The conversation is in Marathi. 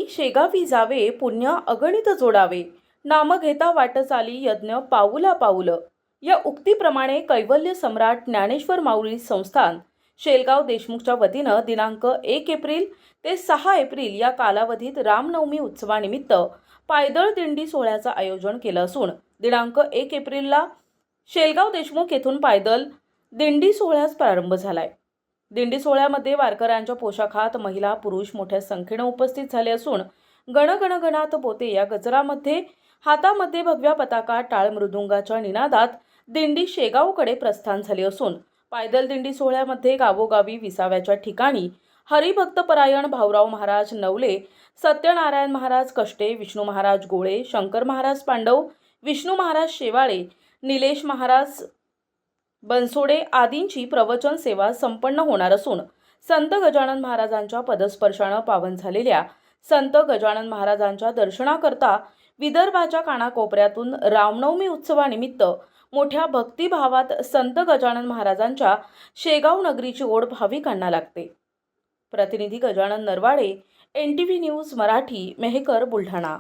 पायी शेगावी जावे पुण्य अगणित जोडावे, नाम घेता वाट चाली यज्ञ पाऊला पाऊल, या उक्तीप्रमाणे कैवल्य सम्राट ज्ञानेश्वर माऊली संस्थान शेलगाव देशमुखच्या वतीनं दिनांक 1 एप्रिल ते 6 एप्रिल या कालावधीत रामनवमी उत्सवानिमित्त पायदळ दिंडी सोहळ्याचं आयोजन केलं असून दिनांक 1 एप्रिलला शेलगाव देशमुख येथून पायदळ दिंडी सोहळ्यास प्रारंभ झालाय। दिंडी सोहळ्यामध्ये वारकऱ्यांच्या पोशाखात महिला पुरुष मोठ्या संख्येने उपस्थित झाले असून गण गण गणात पोते या गजरामध्ये हातामध्ये भगव्या पताका टाळ मृदुंगाच्या निनादात दिंडी शेगावकडे प्रस्थान झाली असून पायदळ दिंडी सोहळ्यामध्ये गावोगावी विसाव्याच्या ठिकाणी हरिभक्तपरायण भाऊराव महाराज नवले, सत्यनारायण महाराज कष्टे, विष्णू महाराज गोळे, शंकर महाराज पांडव, विष्णू महाराज शेवाळे, निलेश महाराज बनसोडे आदींची प्रवचन सेवा संपन्न होणार असून संत गजानन महाराजांच्या पदस्पर्शाने पावन झालेल्या संत गजानन महाराजांच्या दर्शनाकरता विदर्भाच्या कानाकोपऱ्यातून रामनवमी उत्सवानिमित्त मोठ्या भक्तिभावात संत गजानन महाराजांच्या शेगाव नगरीची ओढ भाविकांना लागते। प्रतिनिधी गजानन नरवाडे, NTV न्यूज मराठी, मेहकर, बुलढाणा।